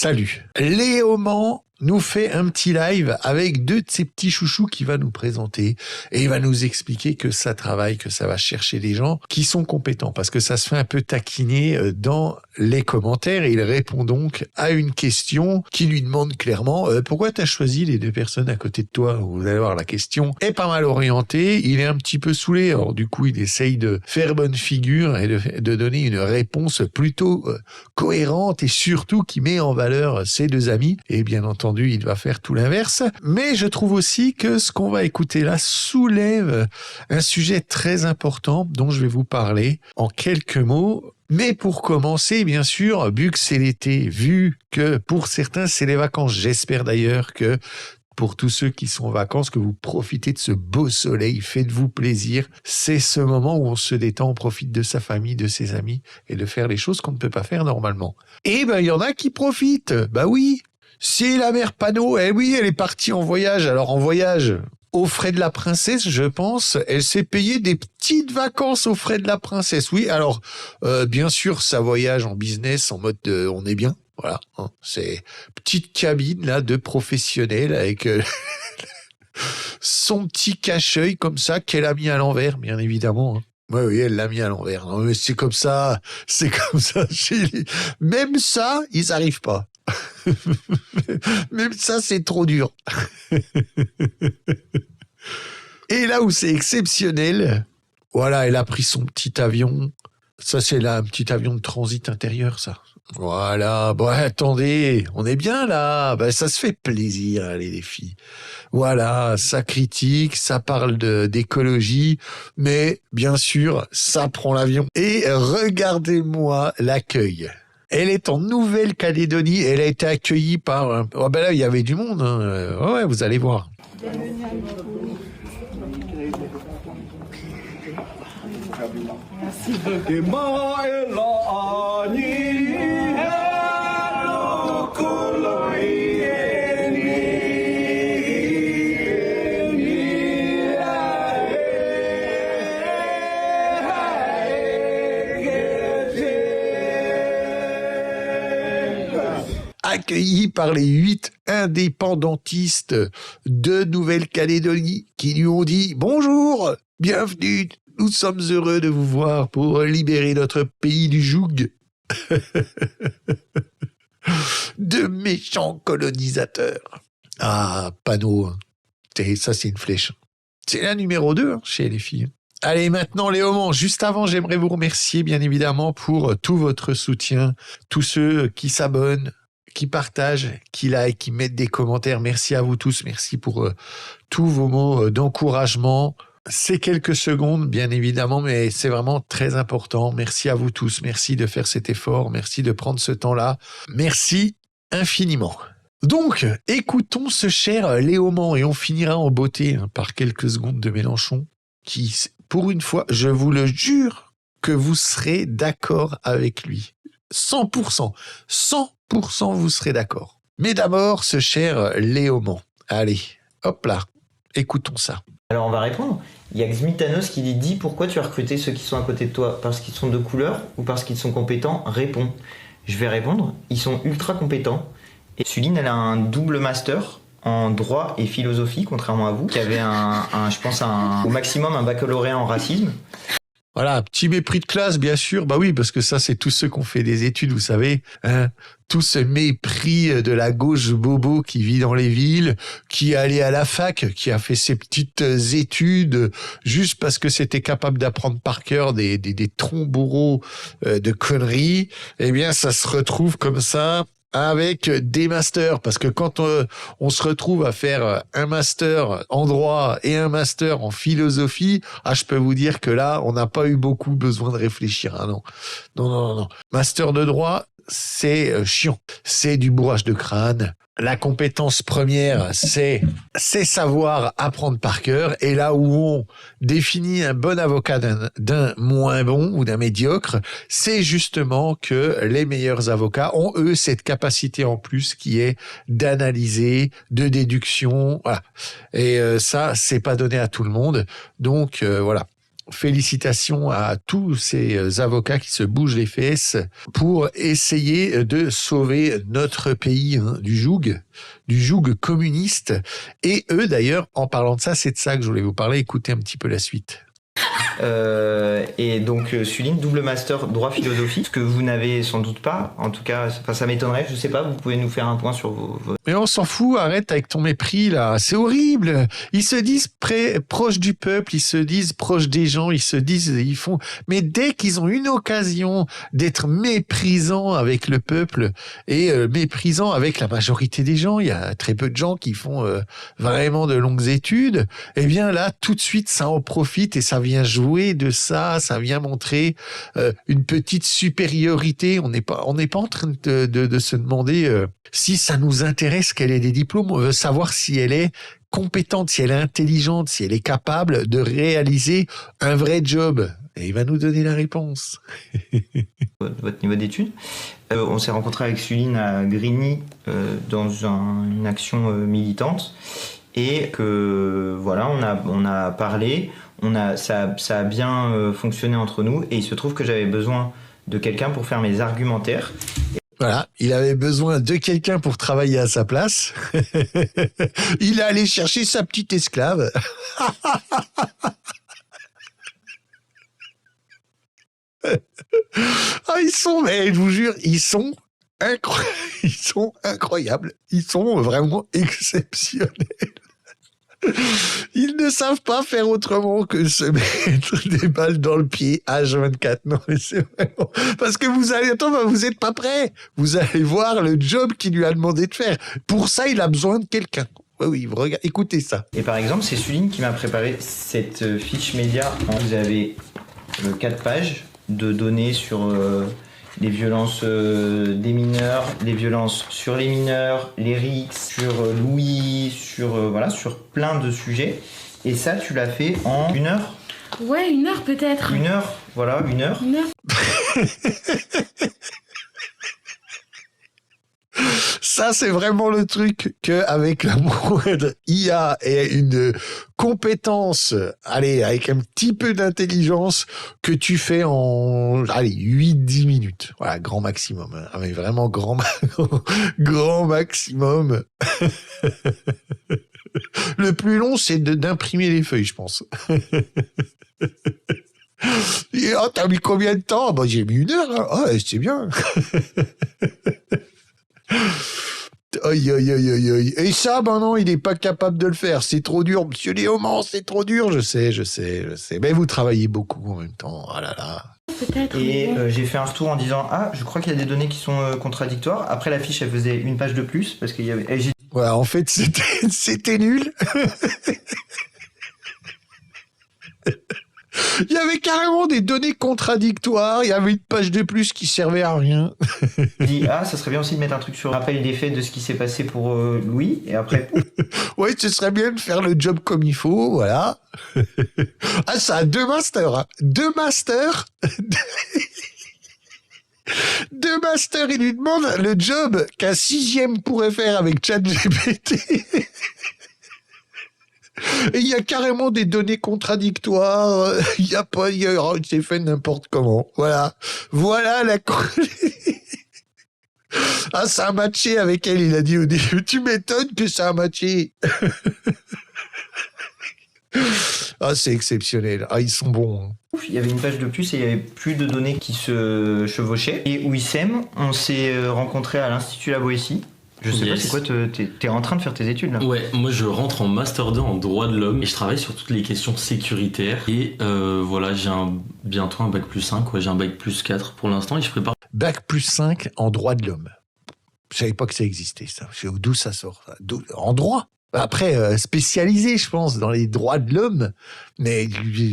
Salut. Léoman nous fait un petit live avec deux de ses petits chouchous qu'il va nous présenter et il va nous expliquer que ça travaille, que ça va chercher des gens qui sont compétents parce que ça se fait un peu taquiner dans les commentaires et il répond donc à une question qui lui demande clairement pourquoi t'as choisi les deux personnes à côté de toi. Vous allez voir, la question est pas mal orientée, il est un petit peu saoulé, alors du coup il essaye de faire bonne figure et de donner une réponse plutôt cohérente et surtout qui met en valeur ses deux amis et bien entendu il va faire tout l'inverse, mais je trouve aussi que ce qu'on va écouter là soulève un sujet très important dont je vais vous parler en quelques mots. Mais pour commencer, bien sûr, vu que c'est l'été, vu que pour certains c'est les vacances, j'espère d'ailleurs que pour tous ceux qui sont en vacances, que vous profitez de ce beau soleil, faites-vous plaisir. C'est ce moment où on se détend, on profite de sa famille, de ses amis et de faire les choses qu'on ne peut pas faire normalement. Et ben il y en a qui profitent, bah oui. C'est la mère Panot, eh oui, elle est partie en voyage. Alors en voyage aux frais de la princesse, je pense, elle s'est payée des petites vacances aux frais de la princesse. Oui, alors bien sûr, ça voyage en business, en mode on est bien, voilà. Hein, c'est petite cabine là de professionnels avec son petit cache-œil comme ça qu'elle a mis à l'envers, bien évidemment. Hein. Oui, elle l'a mis à l'envers. Non, mais c'est comme ça chez les... Même ça, ils n'arrivent pas. Même ça, c'est trop dur. Et là où c'est exceptionnel, voilà, elle a pris son petit avion. Ça, c'est là un petit avion de transit intérieur, ça. Voilà, bon, attendez, on est bien là. Ben, ça se fait plaisir, allez, les filles. Voilà, ça critique, ça parle d'écologie, mais bien sûr, ça prend l'avion. Et regardez-moi l'accueil. Elle est en Nouvelle-Calédonie, elle a été accueillie par... Oh ben là, il y avait du monde, hein. Ouais, vous allez voir. Accueilli par les 8 indépendantistes de Nouvelle-Calédonie qui lui ont dit « Bonjour, bienvenue, nous sommes heureux de vous voir pour libérer notre pays du joug de méchants colonisateurs. » Ah, Panot, ça c'est une flèche. C'est la numéro 2 chez les filles. Allez, maintenant Léoman, juste avant, j'aimerais vous remercier bien évidemment pour tout votre soutien, tous ceux qui s'abonnent, qui partagent, qui like, qui mettent des commentaires. Merci à vous tous, merci pour tous vos mots d'encouragement. C'est quelques secondes, bien évidemment, mais c'est vraiment très important. Merci à vous tous, merci de faire cet effort, merci de prendre ce temps-là. Merci infiniment. Donc, écoutons ce cher Léoman et on finira en beauté par quelques secondes de Mélenchon qui, pour une fois, je vous le jure, que vous serez d'accord avec lui. 100%. 100% vous serez d'accord. Mais d'abord, ce cher Léoman. Allez, hop là, écoutons ça. Alors on va répondre. Il y a Xmitanos qui dit « Dis pourquoi tu as recruté ceux qui sont à côté de toi, parce qu'ils sont de couleur ou parce qu'ils sont compétents ?» Réponds. Je vais répondre. Ils sont ultra compétents. Et Suline, elle a un double master en droit et philosophie, contrairement à vous, qui avait je pense, au maximum un baccalauréat en racisme. Voilà, petit mépris de classe, bien sûr. Bah oui, parce que ça, c'est tous ceux qui ont fait des études, vous savez. Hein, tout ce mépris de la gauche bobo qui vit dans les villes, qui est allé à la fac, qui a fait ses petites études juste parce que c'était capable d'apprendre par cœur des troncs bourreaux de conneries. Eh bien, ça se retrouve comme ça avec des masters, parce que quand on se retrouve à faire un master en droit et un master en philosophie, je peux vous dire que là, on n'a pas eu beaucoup besoin de réfléchir. Ah non. Non. Master de droit, c'est chiant. C'est du bourrage de crâne. La compétence première, c'est savoir apprendre par cœur. Et là où on définit un bon avocat d'un moins bon ou d'un médiocre, c'est justement que les meilleurs avocats ont, eux, cette capacité en plus qui est d'analyser, de déduction. Voilà. Et ça, c'est pas donné à tout le monde. Donc, voilà. félicitations à tous ces avocats qui se bougent les fesses pour essayer de sauver notre pays du joug communiste. Et eux, d'ailleurs, en parlant de ça, c'est de ça que je voulais vous parler. Écoutez un petit peu la suite. Et donc Suline, double master droit philosophie, ce que vous n'avez sans doute pas, en tout cas ça m'étonnerait, je sais pas, vous pouvez nous faire un point sur vos... Mais on s'en fout, arrête avec ton mépris là, c'est horrible. Ils se disent proches du peuple, ils se disent proches des gens, ils font... Mais dès qu'ils ont une occasion d'être méprisants avec le peuple et méprisants avec la majorité des gens, il y a très peu de gens qui font vraiment de longues études, eh bien là tout de suite ça en profite et ça vient jouer de ça vient montrer une petite supériorité. On n'est pas en train de se demander si ça nous intéresse qu'elle ait des diplômes. On veut savoir si elle est compétente, si elle est intelligente, si elle est capable de réaliser un vrai job. Et il va nous donner la réponse. Votre niveau d'études. On s'est rencontré avec Suline à Grigny dans une action militante. Et que voilà, on a parlé, ça a bien fonctionné entre nous, et il se trouve que j'avais besoin de quelqu'un pour faire mes argumentaires. Voilà, il avait besoin de quelqu'un pour travailler à sa place. Il est allé chercher sa petite esclave. Ah, mais je vous jure, ils sont incroyables. Ils sont vraiment exceptionnels. Ils ne savent pas faire autrement que se mettre des balles dans le pied H24. Non, mais c'est vraiment... Parce que vous êtes pas prêts. Vous allez voir le job qu'il lui a demandé de faire. Pour ça, il a besoin de quelqu'un. Oui, écoutez ça. Et par exemple, c'est Suline qui m'a préparé cette fiche média. Vous avez 4 pages de données sur... les violences des mineurs, les violences sur les mineurs, les RICS, sur Louis, sur plein de sujets. Et ça, tu l'as fait en 1 heure ? Ouais, 1 heure peut-être. 1 heure, voilà, 1 heure. 1 heure. Ça, c'est vraiment le truc qu'avec la moindre IA et une compétence, avec un petit peu d'intelligence, que tu fais en, 8-10 minutes. Voilà, grand maximum. Mais vraiment grand maximum. Le plus long, c'est d'imprimer les feuilles, je pense. Et, t'as mis combien de temps? Bah, j'ai mis 1 heure. Hein. Ah, c'est bien. Aïe, aïe, aïe, aïe, aïe. Et ça, non, il n'est pas capable de le faire. C'est trop dur, monsieur Léaumont, c'est trop dur. Je sais. Mais vous travaillez beaucoup en même temps. Ah là là. Peut-être. Et j'ai fait un retour en disant je crois qu'il y a des données qui sont contradictoires. Après, la fiche, elle faisait 1 page de plus parce qu'il y avait... Voilà, en fait, c'était nul. Il y avait carrément des données contradictoires. Il y avait 1 page de plus qui servait à rien. J'ai dit ça serait bien aussi de mettre un truc sur le rappel des faits de ce qui s'est passé pour Louis. Et après... Oui, ce serait bien de faire le job comme il faut, voilà. Ah, ça a 2 masters. Hein. 2 masters. 2 masters, il lui demande le job qu'un 6e pourrait faire avec ChatGPT. Et il y a carrément des données contradictoires. Il y a pas, c'est fait n'importe comment. Voilà la. Ah, ça a matché avec elle. Il a dit au début. Tu m'étonnes que ça a matché. Ah, c'est exceptionnel. Ah, ils sont bons. Il y avait 1 page de plus et il y avait plus de données qui se chevauchaient. Et Wissem, on s'est rencontrés à l'Institut La Boétie. Je sais pas, c'est quoi, t'es en train de faire tes études là? Ouais, moi je rentre en Master 2 en droit de l'homme et je travaille sur toutes les questions sécuritaires. Et voilà, j'ai bientôt un bac plus 5, j'ai un bac plus 4 pour l'instant et je prépare. Bac plus 5 en droit de l'homme. Je savais pas que ça existait, ça. D'où ça sort ça? En droit. Après, spécialisé, je pense, dans les droits de l'homme. Mais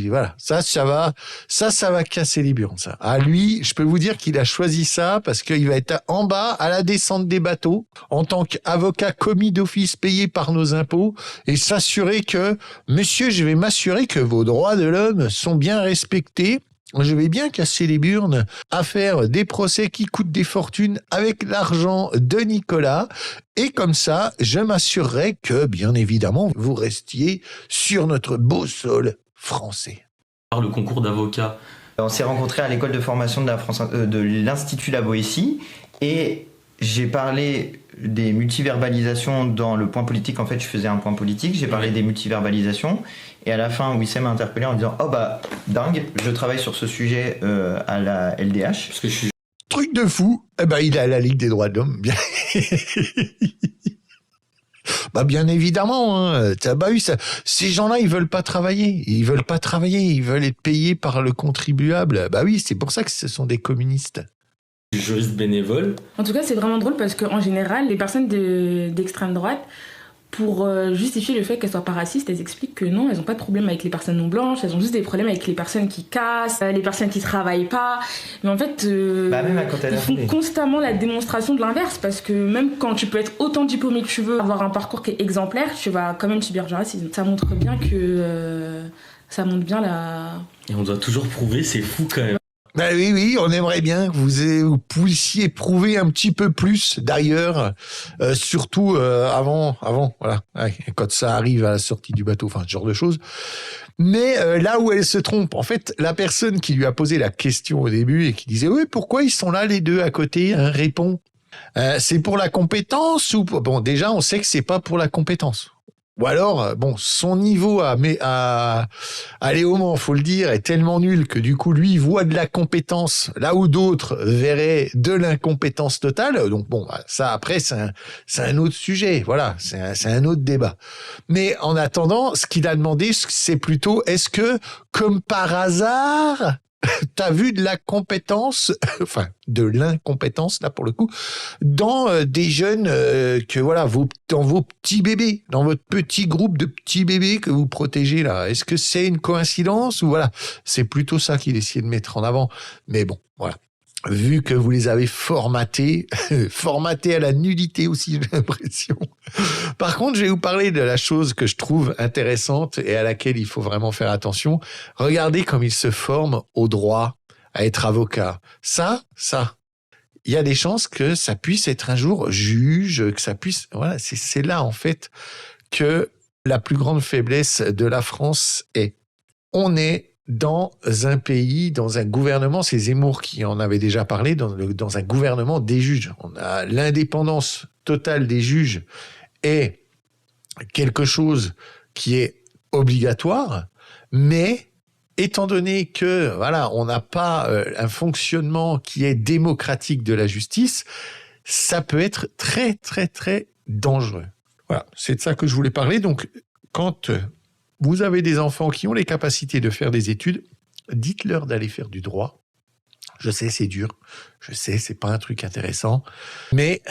voilà, ça va casser les burnes, ça. À lui, je peux vous dire qu'il a choisi ça parce qu'il va être en bas, à la descente des bateaux, en tant qu'avocat commis d'office payé par nos impôts, et s'assurer que, monsieur, je vais m'assurer que vos droits de l'homme sont bien respectés. Je vais bien casser les burnes à faire des procès qui coûtent des fortunes avec l'argent de Nicolas. Et comme ça, je m'assurerai que, bien évidemment, vous restiez sur notre beau sol français. Par le concours d'avocat. On s'est rencontrés à l'école de formation de l'Institut La Boétie et j'ai parlé des multiverbalisations dans le point politique. En fait, je faisais un point politique, j'ai parlé des multiverbalisations et à la fin, Wissem m'a interpellé en disant « Oh bah, dingue, je travaille sur ce sujet à la LDH. » Parce que je suis Truc de fou, eh ben, il est à la Ligue des droits de l'homme. Bien... Bah bien évidemment, hein. Bah oui, ces gens-là, ils veulent pas travailler. Ils veulent pas travailler, ils veulent être payés par le contribuable. Bah oui, c'est pour ça que ce sont des communistes. juriste bénévole. En tout cas, c'est vraiment drôle parce qu'en général, les personnes d'extrême droite, pour justifier le fait qu'elles soient pas racistes, elles expliquent que non, elles n'ont pas de problème avec les personnes non blanches, elles ont juste des problèmes avec les personnes qui cassent, les personnes qui travaillent pas. Mais en fait, même quand ils font constamment la démonstration de l'inverse, parce que même quand tu peux être autant diplômé que tu veux, avoir un parcours qui est exemplaraire, tu vas quand même subir du racisme. Ça montre bien que... ça montre bien la... Et on doit toujours prouver, c'est fou quand même. Ben oui, on aimerait bien que vous puissiez prouver un petit peu plus, d'ailleurs, surtout avant, voilà, quand ça arrive à la sortie du bateau, enfin, ce genre de choses. Mais là où elle se trompe, en fait, la personne qui lui a posé la question au début et qui disait « Oui, pourquoi ils sont là les deux à côté ?» répond « C'est pour la compétence ou... » Bon, déjà, on sait que c'est pas pour la compétence. Ou alors, bon, son niveau à Léo Mans, faut le dire, est tellement nul que du coup, lui, il voit de la compétence là où d'autres verraient de l'incompétence totale. Donc bon, ça après, c'est un autre sujet. Voilà, c'est un autre débat. Mais en attendant, ce qu'il a demandé, c'est plutôt, est-ce que, comme par hasard, t'as vu de la compétence, enfin de l'incompétence là pour le coup, dans des jeunes que voilà, dans vos petits bébés, dans votre petit groupe de petits bébés que vous protégez là. Est-ce que c'est une coïncidence ou voilà, c'est plutôt ça qu'il essayait de mettre en avant. Mais bon, voilà. Vu que vous les avez formatés à la nudité aussi, j'ai l'impression. Par contre, je vais vous parler de la chose que je trouve intéressante et à laquelle il faut vraiment faire attention. Regardez comme ils se forment au droit à être avocat. Ça, il y a des chances que ça puisse être un jour juge, que ça puisse... Voilà, c'est là, en fait, que la plus grande faiblesse de la France est. On est dans un pays, dans un gouvernement, c'est Zemmour qui en avait déjà parlé, dans un gouvernement des juges. On a l'indépendance totale des juges est quelque chose qui est obligatoire, mais étant donné que voilà, on n'a pas un fonctionnement qui est démocratique de la justice, ça peut être très très très dangereux. Voilà, c'est de ça que je voulais parler. Donc, quand vous avez des enfants qui ont les capacités de faire des études, dites-leur d'aller faire du droit. Je sais, c'est dur. Je sais, c'est pas un truc intéressant. Mais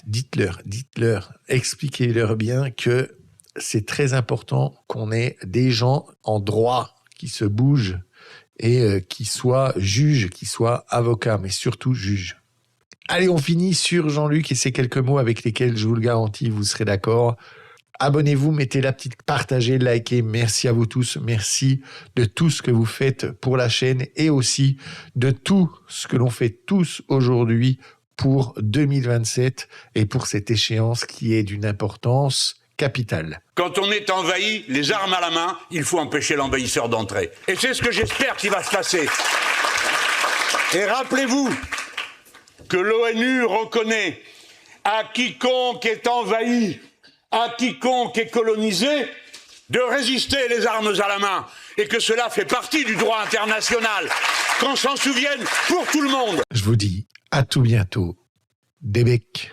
dites-leur, expliquez-leur bien que c'est très important qu'on ait des gens en droit qui se bougent et qui soient juges, qui soient avocats, mais surtout juges. Allez, on finit sur Jean-Luc et ces quelques mots avec lesquels, je vous le garantis, vous serez d'accord. Abonnez-vous, mettez la petite, partagez, likez. Merci à vous tous. Merci de tout ce que vous faites pour la chaîne et aussi de tout ce que l'on fait tous aujourd'hui pour 2027 et pour cette échéance qui est d'une importance capitale. Quand on est envahi, les armes à la main, il faut empêcher l'envahisseur d'entrer. Et c'est ce que j'espère qu'il va se passer. Et rappelez-vous que l'ONU reconnaît à quiconque est envahi, à quiconque est colonisé, de résister les armes à la main, et que cela fait partie du droit international, qu'on s'en souvienne pour tout le monde. Je vous dis à tout bientôt. Des becs.